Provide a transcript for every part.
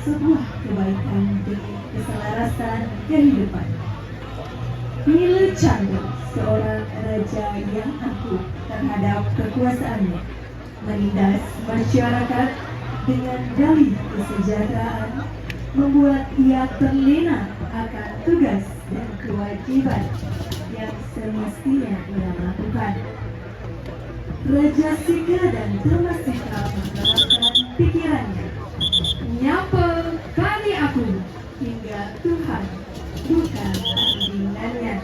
sebuah kebaikan demi keselarasan kehidupan. Nila Chandra, seorang raja yang angkuh terhadap kekuasaannya, menindas masyarakat dengan dalih kesejahteraan, membuat ia terlena akan tugas dan kewajiban yang semestinya ia lakukan. Raja Sika dan Dharmasika menerapkan pikirannya, nyapa kami aku hingga Tuhan bukan tandingannya.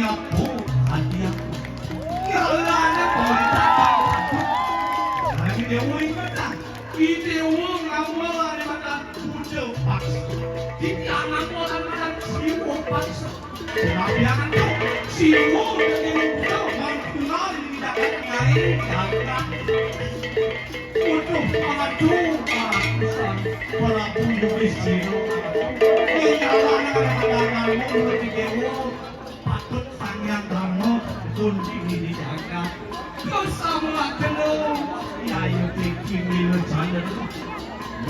aku, hati aku. Kala na pagtatang ako. Lagi dewa ingata. Idewa ngawa ni mata muncul paksa. Di kanan mo ang mata siwo paksa. Sinabihan ko, siwo na magtunal ni dapat ngayon dapat. Untuk mga dupa para pululis sino. Kaya na mo idewa patut sangyang damo kundi dijaga. Kau sama kenal, ya you thinking me no channel.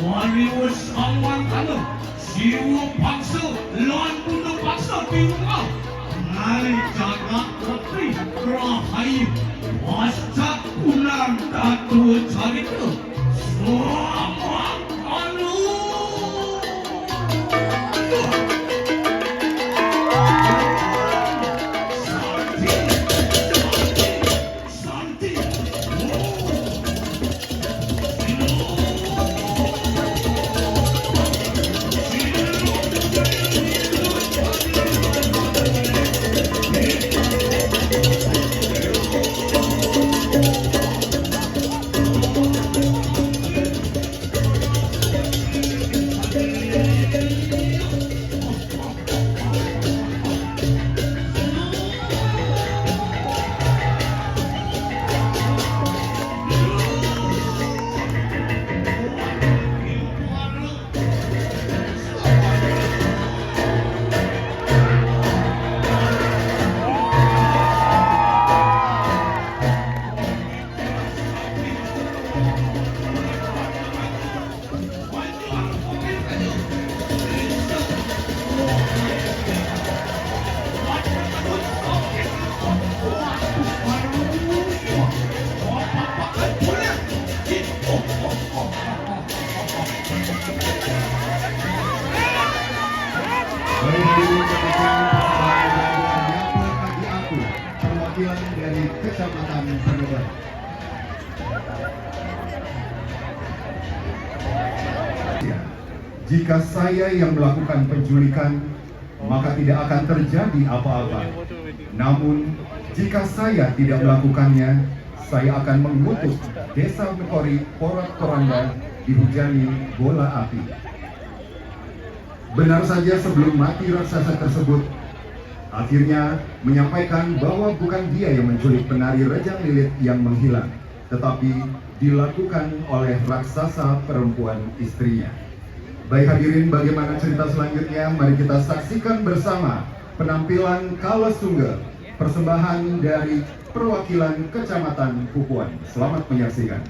Wali was someone kenal, siwo paksa, lawan pundo paksa tinggal. Ngali jaga putri rahai, wasta ulang datu cerita. Semua anu. Perwakilan dari Kecamatan Penebat. Jika saya yang melakukan penculikan, maka tidak akan terjadi apa-apa. Namun, jika saya tidak melakukannya, saya akan mengutus Desa Mekori Porak-Poranda dihujani bola api. Benar saja sebelum mati raksasa tersebut, akhirnya menyampaikan bahwa bukan dia yang menculik penari Rejang Lilit yang menghilang, tetapi dilakukan oleh raksasa perempuan istrinya. Baik hadirin, bagaimana cerita selanjutnya? Mari kita saksikan bersama penampilan Kala Sungguh, persembahan dari perwakilan Kecamatan Pupuan. Selamat menyaksikan.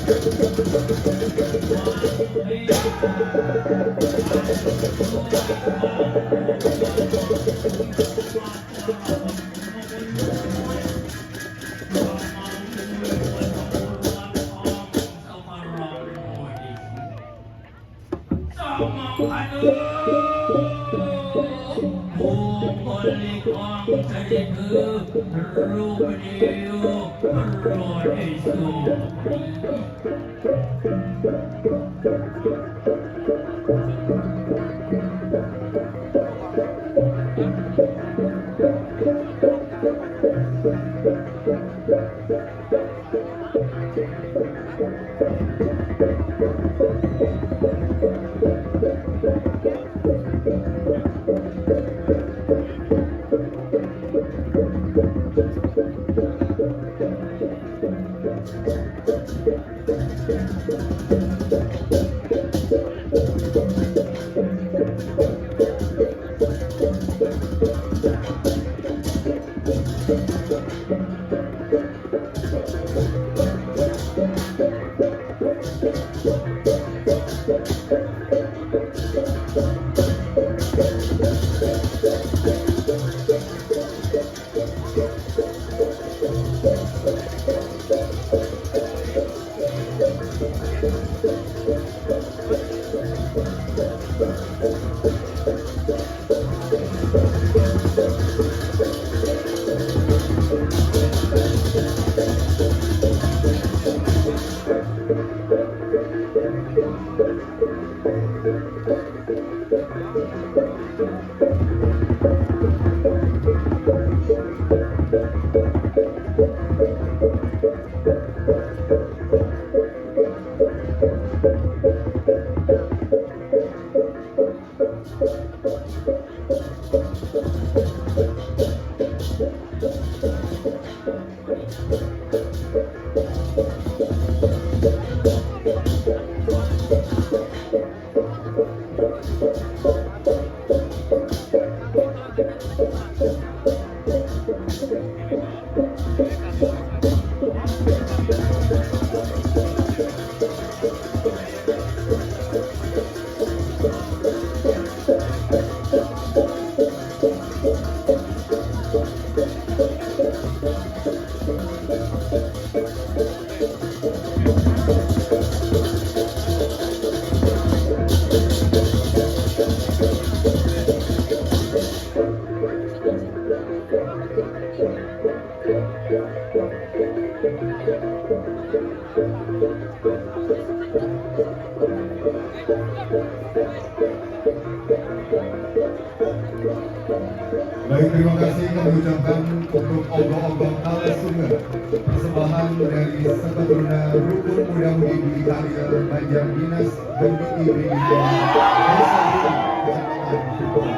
Thank you. Mamang aduh, balik ang salita, rumaniyo, roniso. Baik, terima kasih kami ucapkan untuk ogoh-ogoh Kala Sumber, persembahan dari Seketuruna Rukun Muda Mudi Budi Karya Banjar Dinas dan Biti Desa Kecamatan Kupang.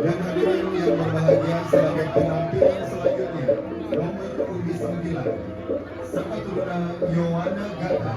Dan hadirin yang berbahagia, sebagai penampilan selanjutnya nomor undi 9 Seketuruna Yowana Gata.